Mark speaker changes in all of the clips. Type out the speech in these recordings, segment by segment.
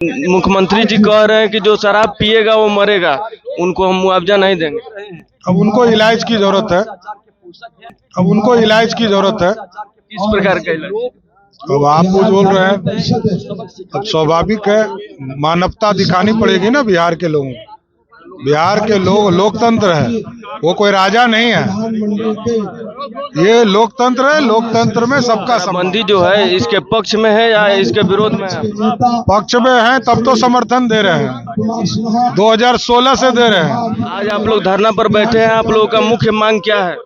Speaker 1: मुख्यमंत्री जी कह रहे हैं कि जो शराब पिएगा वो मरेगा, उनको हम मुआवजा नहीं देंगे।
Speaker 2: अब उनको इलाज की जरूरत है।
Speaker 1: किस प्रकार का इलाज?
Speaker 2: अब आप कुछ बोल रहे हैं, अब स्वाभाविक है, मानवता दिखानी पड़ेगी ना बिहार के लोगों को। बिहार के लोग लोकतंत्र है, वो कोई राजा नहीं है, ये लोकतंत्र है। लोकतंत्र में सबका
Speaker 1: संबंधी जो है इसके पक्ष में है या इसके विरोध में है?
Speaker 2: पक्ष में है, तब तो समर्थन दे रहे हैं, 2016 से दे रहे हैं।
Speaker 1: आज आप लोग धरना पर बैठे हैं, आप लोगों का मुख्य मांग क्या है?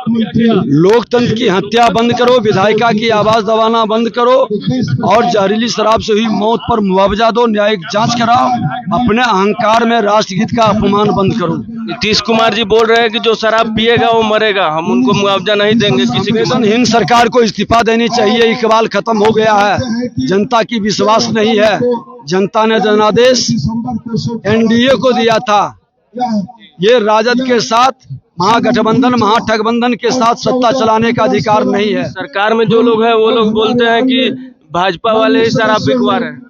Speaker 3: लोकतंत्र की हत्या बंद करो, विधायिका की आवाज दबाना बंद करो और जहरीली शराब से हुई मौत पर मुआवजा दो, न्यायिक जांच कराओ, अपने अहंकार में राष्ट्रगीत का अपमान बंद करो।
Speaker 1: नीतीश कुमार जी बोल रहे हैं कि जो शराब पिएगा वो मरेगा, हम उनको मुआवजा नहीं देंगे। किसी
Speaker 3: संवेदनहीन सरकार को इस्तीफा देनी चाहिए, इकबाल खत्म हो गया है, जनता की विश्वास नहीं है। जनता ने जनादेश एनडीए को दिया था, ये राजद के साथ महागठबंधन महाठगबंधन के साथ सत्ता चलाने का अधिकार नहीं है।
Speaker 1: सरकार में जो लोग हैं वो लोग बोलते हैं कि भाजपा वाले ही शराब बिकवा रहे हैं।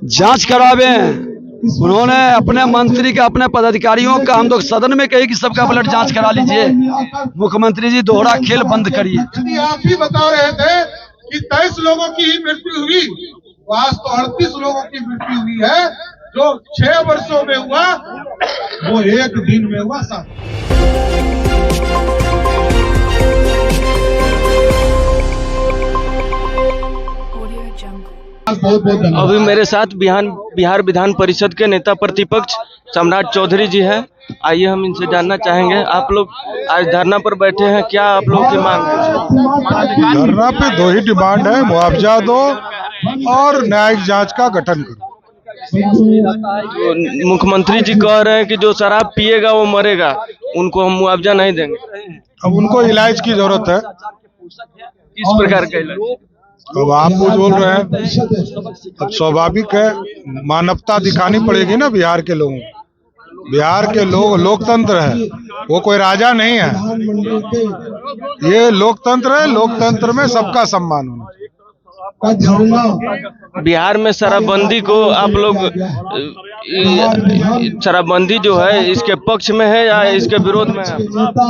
Speaker 3: जांच करावे, उन्होंने अपने मंत्री का, अपने पदाधिकारियों का, हम लोग सदन में कहे कि सबका ब्लड जांच करा लीजिए। मुख्यमंत्री जी दोहरा खेल बंद करिए।
Speaker 4: यदि आप ही बता रहे थे कि 23 लोगों की मृत्यु हुई, आज तो 38 लोगों की मृत्यु हुई है। जो 6 वर्षों में हुआ वो एक दिन में हुआ साहब।
Speaker 1: अभी मेरे साथ बिहार विधान परिषद के नेता प्रतिपक्ष सम्राट चौधरी जी हैं। आइए हम इनसे जानना चाहेंगे, आप लोग आज धरना पर बैठे हैं, क्या आप लोगों की मांग है?
Speaker 2: धरना पे 2 ही डिमांड है, मुआवजा दो और न्यायिक जांच का गठन करो।
Speaker 1: तो मुख्यमंत्री जी कह रहे हैं कि जो शराब पिएगा वो मरेगा, उनको हम मुआवजा नहीं देंगे।
Speaker 2: अब उनको इलाज की जरूरत है।
Speaker 1: किस प्रकार का इलाज?
Speaker 2: अब आप कुछ बोल रहे हैं, अब स्वाभाविक है, मानवता दिखानी पड़ेगी ना बिहार के लोगों को। बिहार के लोग लोकतंत्र है, वो कोई राजा नहीं है, ये लोकतंत्र है। लोकतंत्र में सबका सम्मान होना चाहिए।
Speaker 1: बिहार में शराबबंदी को आप लोग, शराबबंदी जो है इसके पक्ष में है या इसके विरोध में है?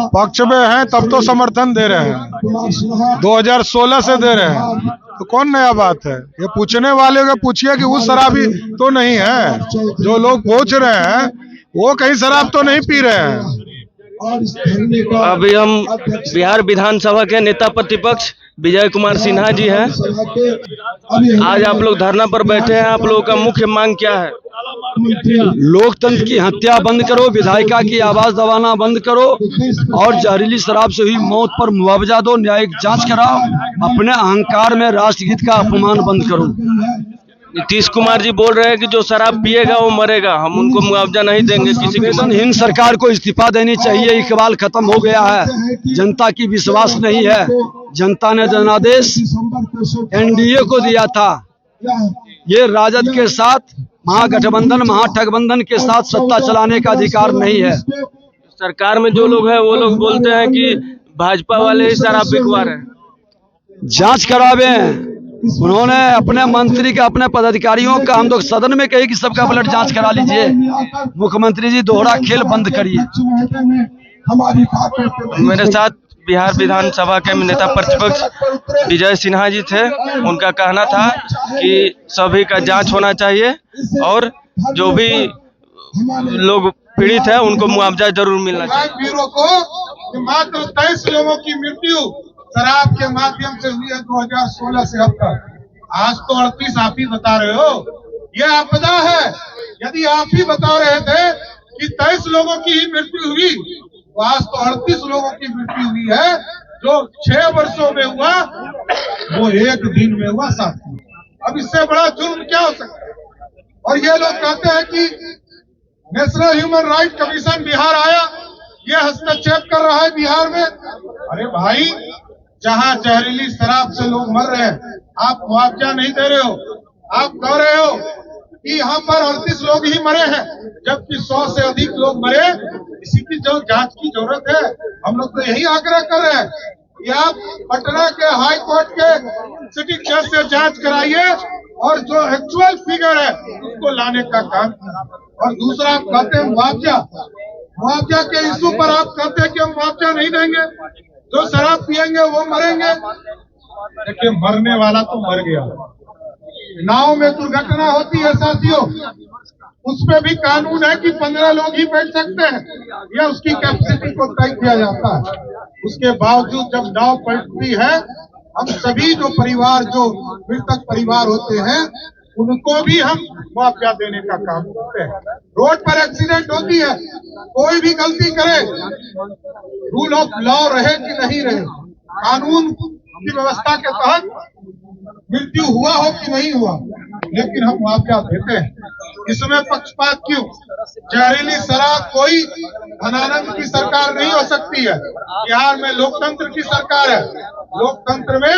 Speaker 2: पक्ष में है, तब तो समर्थन दे रहे हैं, 2016 से दे रहे हैं, तो कौन नया बात है? ये पूछने वाले को पूछिए कि वो शराबी तो नहीं है। जो लोग पूछ रहे हैं वो कहीं शराब तो नहीं पी रहे हैं।
Speaker 1: अभी हम बिहार विधानसभा के नेता प्रतिपक्ष विजय कुमार सिन्हा जी हैं। आज आप लोग धरना पर बैठे हैं, आप लोगों का मुख्य मांग क्या है?
Speaker 3: लोकतंत्र की हत्या बंद करो, विधायिका की आवाज दबाना बंद करो और जहरीली शराब से हुई मौत पर मुआवजा दो, न्यायिक जांच कराओ, अपने अहंकार में राष्ट्रगीत का अपमान बंद करो।
Speaker 1: नीतीश कुमार जी बोल रहे हैं कि जो शराब पिएगा वो मरेगा, हम उनको मुआवजा नहीं देंगे। किसी
Speaker 3: संवेदनहीन सरकार को इस्तीफा देनी चाहिए, इकबाल खत्म हो गया है, जनता की विश्वास नहीं है। जनता ने जनादेश एनडीए को दिया था, ये राजद के साथ महागठबंधन महाठगबंधन के साथ सत्ता चलाने का अधिकार नहीं है।
Speaker 1: सरकार में जो लोग हैं वो लोग बोलते हैं कि भाजपा वाले ही शराब बिकवा रहे हैं।
Speaker 3: जांच करावे, उन्होंने अपने मंत्री का, अपने पदाधिकारियों का, हम लोग सदन में कहे कि सबका ब्लड जांच करा लीजिए। मुख्यमंत्री जी दोहरा खेल बंद करिए।
Speaker 1: मेरे साथ बिहार विधानसभा के नेता प्रतिपक्ष विजय सिन्हा जी थे। उनका कहना था कि सभी का जांच होना चाहिए और जो भी लोग पीड़ित है उनको मुआवजा जरूर मिलना चाहिए।
Speaker 4: को मात्र 23 लोगों की मृत्यु शराब के माध्यम से हुई है 2016 से अब तक। आज तो 38 आप ही बता रहे हो, यह आपदा है। यदि आप ही बता रहे थे कि 23 लोगों की ही मृत्यु हुई, तो आज तो 38 लोगों की मृत्यु हुई है। जो 6 वर्षों में हुआ वो एक दिन में हुआ साहब। अब इससे बड़ा जुर्म क्या हो सकता है? और ये लोग कहते हैं कि national human right commission Bihar आया, ये हस्तक्षेप कर रहा है बिहार में। अरे भाई, जहां जहरीली शराब से लोग मर रहे हैं, आप मुआवजा नहीं दे रहे हो। आप कह रहे हो कि यहाँ पर 38 लोग ही मरे हैं, जबकि 100 से अधिक लोग मरे। इसी की जो जांच की जरूरत है, हम लोग तो यही आग्रह कर रहे हैं कि आप पटना के हाई कोर्ट के सिटी जज से जांच कराइए और जो एक्चुअल फिगर है उसको लाने का काम किया। और दूसरा आप कहते हैं मुआवजा के इशू पर आप कहते हैं कि हम मुआवजा नहीं देंगे, जो शराब पिएंगे वो मरेंगे। देखिए, मरने वाला तो मर गया। नाव में दुर्घटना होती है साथियों, उसमें भी कानून है कि 15 लोग ही बैठ सकते हैं, या उसकी कैपेसिटी को तय किया जाता है। उसके बावजूद जब नाव पलटती है, हम सभी जो परिवार, जो मृतक परिवार होते हैं, उनको भी हम मुआवजा देने का काम करते हैं। रोड पर एक्सीडेंट होती है, कोई भी गलती करे, रूल ऑफ लॉ रहे कि नहीं रहे, कानून की व्यवस्था के तहत मृत्यु हुआ हो कि नहीं हुआ, लेकिन हम मुआवजा देते हैं। इसमें पक्षपात क्यों? जहरीली शराब कोई धनानंद की सरकार नहीं हो सकती है। बिहार में लोकतंत्र की सरकार है। लोकतंत्र में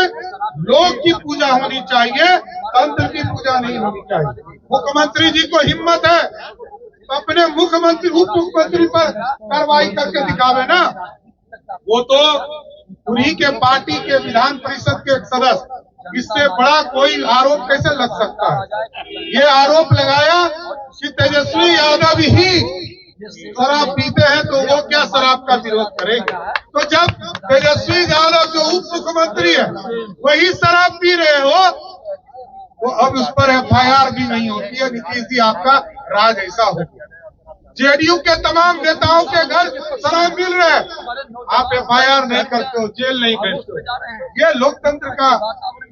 Speaker 4: लोग की पूजा होनी चाहिए, तंत्र की पूजा नहीं होनी चाहिए। मुख्यमंत्री जी को हिम्मत है तो अपने मुख्यमंत्री, उप मुख्यमंत्री पर कार्रवाई करके दिखावे ना। वो तो उन्हीं के पार्टी के विधान परिषद के एक सदस्य, इससे बड़ा कोई आरोप कैसे लग सकता है? ये आरोप लगाया कि तेजस्वी यादव ही शराब पीते हैं, तो वो क्या शराब का विरोध करेंगे? तो जब तेजस्वी यादव जो उप मुख्यमंत्री है वही शराब पी रहे हो, तो अब उस पर FIR भी नहीं होती है। नीतीश जी, आपका राज ऐसा हो गया। जेडीयू के तमाम नेताओं के घर शराब मिल रहे हैं, आप FIR नहीं करते हो, जेल नहीं भेजते हो। ये लोकतंत्र का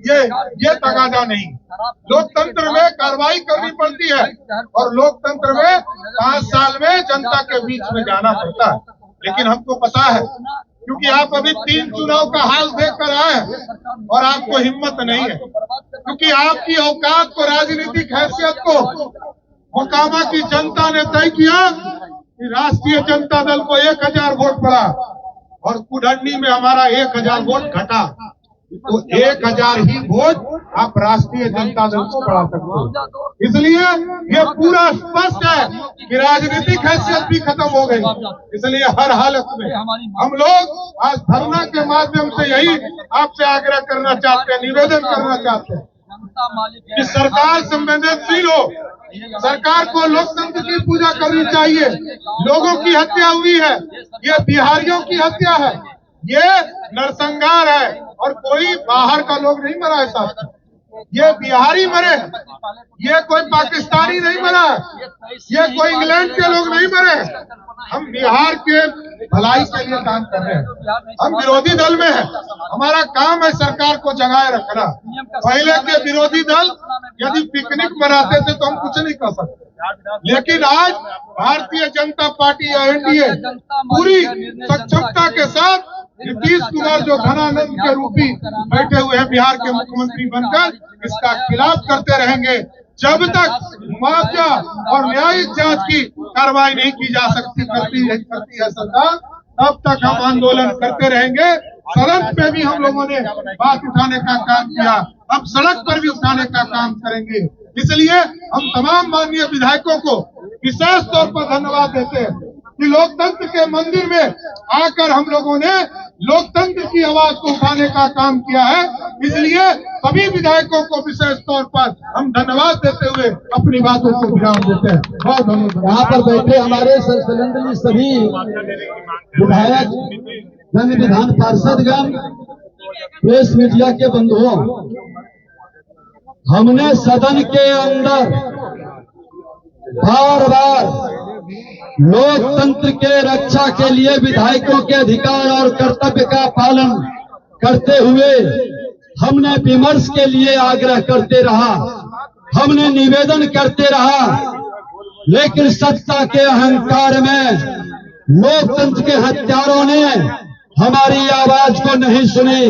Speaker 4: ये तगादा नहीं। लोकतंत्र में कार्रवाई करनी पड़ती है, और लोकतंत्र में 5 साल में जनता के बीच में जाना पड़ता है। लेकिन हमको पता है, क्योंकि आप अभी 3 चुनाव का हाल देख कर आए हैं और आपको हिम्मत नहीं है, क्योंकि आपकी औकात को, राजनीतिक हैसियत को मोकामा की जनता ने तय किया कि राष्ट्रीय जनता दल को 1000 वोट पड़ा और कुडन्नी में हमारा 1000 वोट घटा। तो 1000 ही वोट आप राष्ट्रीय जनता दल को बढ़ा सकते हो। इसलिए ये पूरा स्पष्ट है कि राजनीतिक हैसियत भी खत्म हो गई। इसलिए हर हालत में हम लोग आज धरना के माध्यम से यही आपसे आग्रह करना चाहते हैं, निवेदन करना चाहते हैं कि सरकार संवेदनशील हो। सरकार को लोकतंत्र की पूजा करनी चाहिए। लोगों की हत्या हुई है, ये बिहारियों की हत्या है, ये नरसंहार है, और कोई बाहर का लोग नहीं मरा है साहब, ये बिहारी मरे, ये कोई पाकिस्तानी नहीं मरा, ये कोई इंग्लैंड के लोग नहीं मरे। हम बिहार के भलाई के लिए काम कर रहे हैं। हम विरोधी दल में हैं, हमारा काम है सरकार को जगाए रखना। पहले के विरोधी दल यदि पिकनिक मनाते थे तो हम कुछ नहीं कर सकते, लेकिन आज भारतीय जनता पार्टी या NDA पूरी सक्षमता के साथ नीतीश कुमार जो धनानंद के रूपी बैठे हुए हैं बिहार के मुख्यमंत्री बनकर, इसका खिलाफ करते रहेंगे। जब तक मुआवजा और न्यायिक जांच की कार्रवाई नहीं की जा सकती करती है सरकार, तब तक हम आंदोलन करते रहेंगे। सड़क पे भी हम लोगों ने बात उठाने का काम किया, अब सड़क पर भी उठाने का काम करेंगे। इसलिए हम तमाम माननीय विधायकों को विशेष तौर पर धन्यवाद देते हैं कि लोकतंत्र के मंदिर में आकर हम लोगों ने लोकतंत्र की आवाज को उठाने का काम किया है। इसलिए सभी विधायकों को विशेष तौर पर हम धन्यवाद देते हुए अपनी बातों को विराम देते हैं। बहुत धन्यवाद।
Speaker 5: यहाँ पर बैठे हमारे संसदीय सभी विधायक जन, विधान पार्षदगण, प्रेस मीडिया के बंधुओं, हमने सदन के अंदर बार बार लोकतंत्र के रक्षा के लिए विधायकों के अधिकार और कर्तव्य का पालन करते हुए हमने विमर्श के लिए आग्रह करते रहा, हमने निवेदन करते रहा, लेकिन सत्ता के अहंकार में लोकतंत्र के हत्यारों ने हमारी आवाज को नहीं सुनी,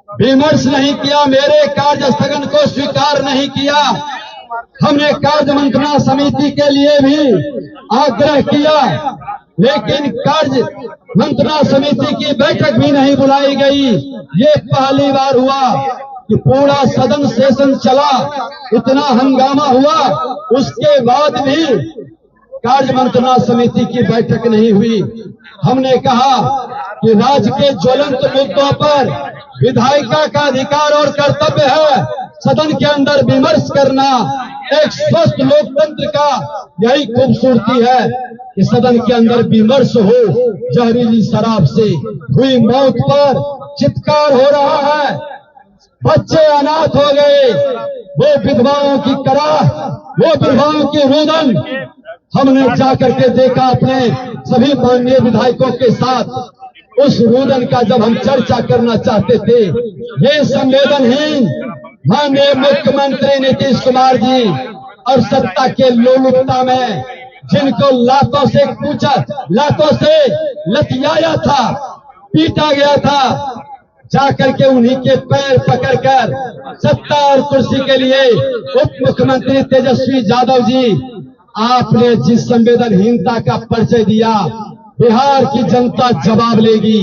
Speaker 5: विमर्श नहीं किया, मेरे कार्य स्थगन को स्वीकार नहीं किया। हमने कार्य मंत्रणा समिति के लिए भी आग्रह किया, लेकिन कार्य मंत्रणा समिति की बैठक भी नहीं बुलाई गई। ये पहली बार हुआ कि पूरा सदन सेशन चला, इतना हंगामा हुआ, उसके बाद भी कार्य मंत्रणा समिति की बैठक नहीं हुई। हमने कहा कि राज्य के ज्वलंत मुद्दों पर विधायिका का अधिकार और कर्तव्य है, सदन के अंदर विमर्श करना एक स्वस्थ लोकतंत्र का यही खूबसूरती है कि सदन के अंदर विमर्श हो। जहरीली शराब से हुई मौत पर चित्कार हो रहा है, बच्चे अनाथ हो गए, वो विधवाओं की कराह, वो विधवाओं की रुदन हमने जाकर के देखा अपने सभी माननीय विधायकों के साथ। उस रुदन का जब हम चर्चा करना चाहते थे, ये संवेदनहीन माननीय मुख्यमंत्री नीतीश कुमार जी और सत्ता के लोलुपता में जिनको लातों से कूचा, लातों से लतियाया था, पीटा गया था, जाकर के उन्हीं के पैर पकड़कर सत्ता और कुर्सी के लिए उप मुख्यमंत्री तेजस्वी यादव जी, आपने जिस संवेदनहीनता का परिचय दिया, बिहार की जनता जवाब लेगी।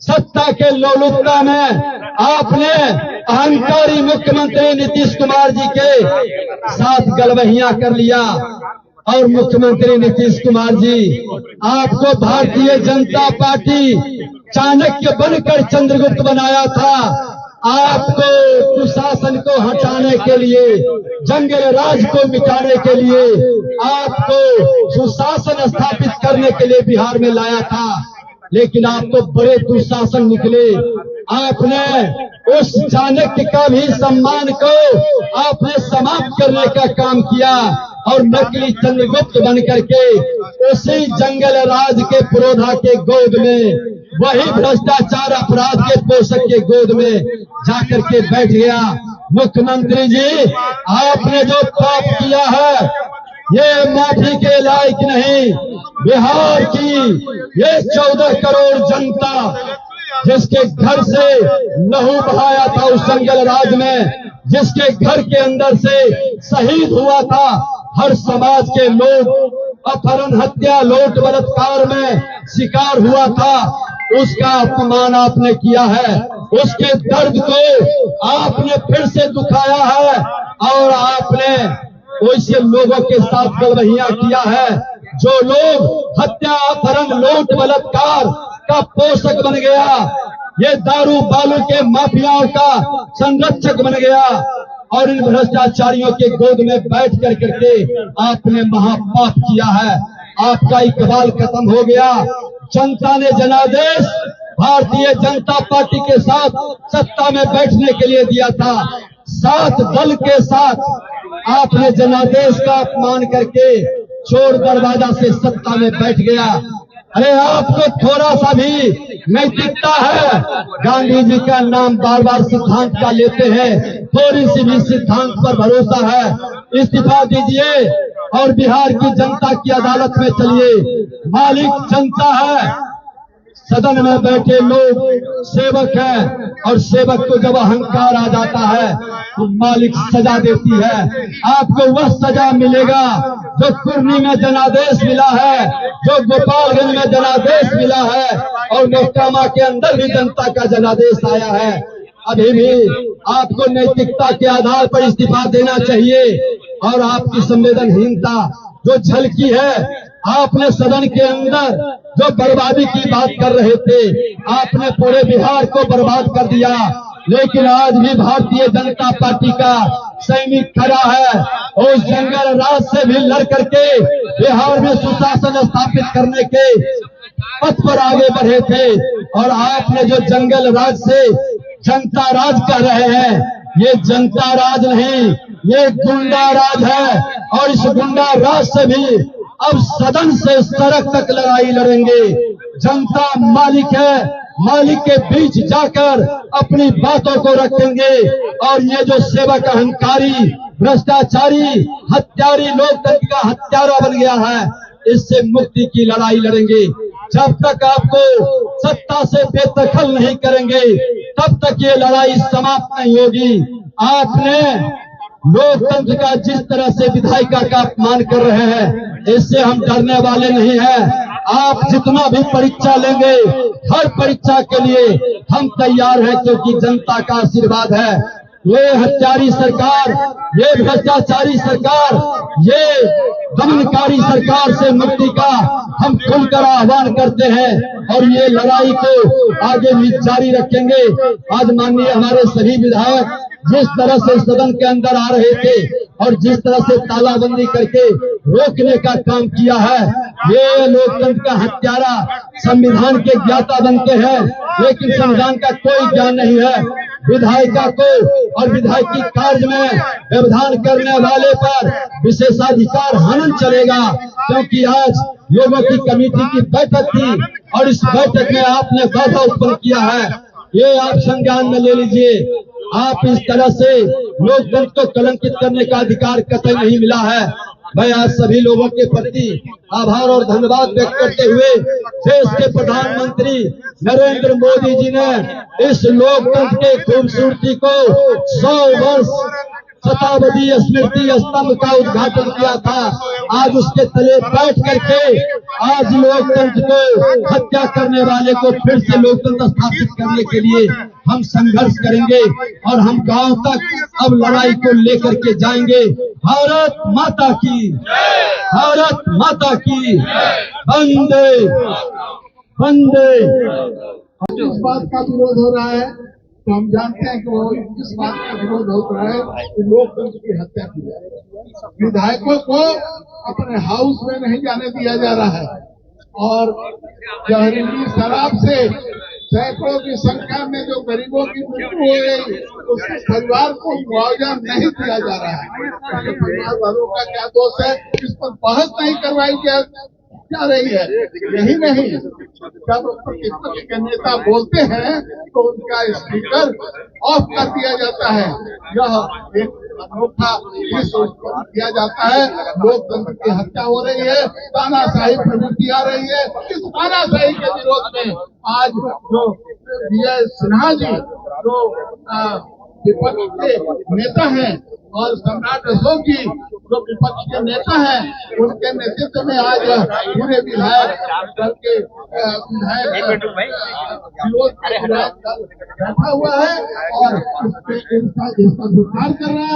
Speaker 5: सत्ता के लोलुपता में आपने अहंकारी मुख्यमंत्री नीतीश कुमार जी के साथ गलवहियां कर लिया और मुख्यमंत्री नीतीश कुमार जी, आपको भारतीय जनता पार्टी चाणक्य बनकर चंद्रगुप्त बनाया था। आपको कुशासन को हटाने के लिए, जंगल राज को मिटाने के लिए, आपको सुशासन स्थापित करने के लिए बिहार में लाया था, लेकिन आप तो बड़े दुशासन निकले। आपने उस चाणक्य का भी सम्मान को आपने समाप्त करने का काम किया और नकली चंद्रगुप्त बन करके उसी जंगल राज के पुरोधा के गोद में, वही भ्रष्टाचार अपराध के पोषक के गोद में जाकर के बैठ गया। मुख्यमंत्री जी, आपने जो पाप किया है ये माफी के लायक नहीं। बिहार की ये 14 करोड़ जनता जिसके घर से लहू बहाया था उस जंगल राज में, जिसके घर के अंदर से शहीद हुआ था हर समाज के लोग, अपहरण, हत्या, लूट, बलात्कार में शिकार हुआ था, उसका अपमान आपने किया है। उसके दर्द को आपने फिर से दुखाया है और आपने वैसे लोगों के साथ गलवहियां किया है जो लोग हत्या, अपहरण, लूट, बलात्कार का पोषक बन गया, ये दारू बालू के माफियाओं का संरक्षक बन गया और इन भ्रष्टाचारियों के गोद में बैठ कर करके आपने महापाप किया है। आपका इकबाल खत्म हो गया। जनता ने जनादेश भारतीय जनता पार्टी के साथ सत्ता में बैठने के लिए दिया था। 7 दल के साथ आपने जनादेश का अपमान करके चोर दरवाजा से सत्ता में बैठ गया। अरे आपको थोड़ा सा भी नैतिकता है? गांधी जी का नाम बार बार सिद्धांत का लेते हैं, थोड़ी सी भी सिद्धांत पर भरोसा है? इस्तीफा दीजिए और बिहार की जनता की अदालत में चलिए। मालिक जनता है, सदन में बैठे लोग सेवक हैं और सेवक को जब अहंकार आ जाता है तो मालिक सजा देती है। आपको वह सजा मिलेगा जो कुर्नी में जनादेश मिला है, जो गोपालगंज में जनादेश मिला है और मोहकामा के अंदर भी जनता का जनादेश आया है। अभी भी आपको नैतिकता के आधार पर इस्तीफा देना चाहिए और आपकी संवेदनहीनता जो झलकी है, आपने सदन के अंदर जो बर्बादी की बात कर रहे थे, आपने पूरे बिहार को बर्बाद कर दिया। लेकिन आज भी भारतीय जनता पार्टी का सैनिक खड़ा है, उस जंगल राज से भी लड़ करके बिहार में सुशासन स्थापित करने के पथ पर आगे बढ़े थे। और आपने जो जंगल राज से जनता राज कर रहे हैं, ये जनता राज नहीं, ये गुंडा राज है। और इस गुंडा राज से भी अब सदन से सड़क तक लड़ाई लड़ेंगे। जनता मालिक है, मालिक के बीच जाकर अपनी बातों को रखेंगे और ये जो सेवक अहंकारी, भ्रष्टाचारी, हत्यारी, लोकतंत्र का हत्यारा बन गया है, इससे मुक्ति की लड़ाई लड़ेंगे। जब तक आपको सत्ता से बेदखल नहीं करेंगे तब तक ये लड़ाई समाप्त नहीं होगी। आपने लोकतंत्र का जिस तरह से विधायिका का अपमान कर रहे हैं, इससे हम डरने वाले नहीं हैं। आप जितना भी परीक्षा लेंगे, हर परीक्षा के लिए हम तैयार हैं, क्योंकि जनता का आशीर्वाद है। ये हत्यारी सरकार, ये भ्रष्टाचारी सरकार, ये दमनकारी सरकार से मुक्ति का हम खुलकर आह्वान करते हैं और ये लड़ाई को आगे भी जारी रखेंगे। आज माननीय हमारे सभी विधायक जिस तरह से सदन के अंदर आ रहे थे और जिस तरह से तालाबंदी करके रोकने का काम किया है, ये लोकतंत्र का हत्यारा संविधान के ज्ञाता बनते हैं, लेकिन संविधान का कोई ज्ञान नहीं है। विधायिका को और विधायकी कार्य में व्यवधान करने वाले पर विशेषाधिकार हनन चलेगा, क्योंकि आज लोगों की कमेटी की बैठक थी और इस बैठक में आपने बाधा उत्पन्न किया है। ये आप संज्ञान में ले लीजिए। आप इस तरह से लोकतंत्र को कलंकित करने का अधिकार कतई नहीं मिला है। मैं आज सभी लोगों के प्रति आभार और धन्यवाद व्यक्त करते हुए देश के प्रधानमंत्री नरेंद्र मोदी जी ने इस लोकतंत्र के खूबसूरती को 100 वर्ष शताब्दी स्मृति स्तंभ का उद्घाटन किया था। आज उसके तले बैठ करके आज लोकतंत्र को हत्या करने वाले को फिर से लोकतंत्र स्थापित करने के लिए हम संघर्ष करेंगे और हम गांव तक अब लड़ाई को लेकर के जाएंगे। भारत माता की, भारत माता की, वंदे वंदे।
Speaker 4: इस बात का विरोध हो रहा है तो हम जानते हैं कि वो इस बात का विरोध हो रहा है कि लोकतंत्र की हत्या की जाए। विधायकों को अपने हाउस में नहीं जाने दिया जा रहा है और जहरीली शराब से सैकड़ों की संख्या में जो गरीबों की मृत्यु हो गई, उसके परिवार को मुआवजा नहीं दिया जा रहा है। परिवार वालों का क्या दोष है, इस पर बहस नहीं करवाई जा रही है। यही नहीं, जब प्रतिपक्ष के नेता बोलते हैं तो उनका स्पीकर ऑफ कर दिया जाता है। यह एक अनोखा किया जाता है। लोकतंत्र की हत्या हो रही है, तानाशाही प्रवृत्ति आ रही है। इस तानाशाही के विरोध में आज जो विजय सिन्हा जी जो विपक्ष के नेता हैं और सम्राट अशोक जी जो विपक्ष के नेता हैं, उनके नेतृत्व में आज पूरे विधायक दल के विधायक विरोध बैठा हुआ है और इसका विस्तार कर रहा है।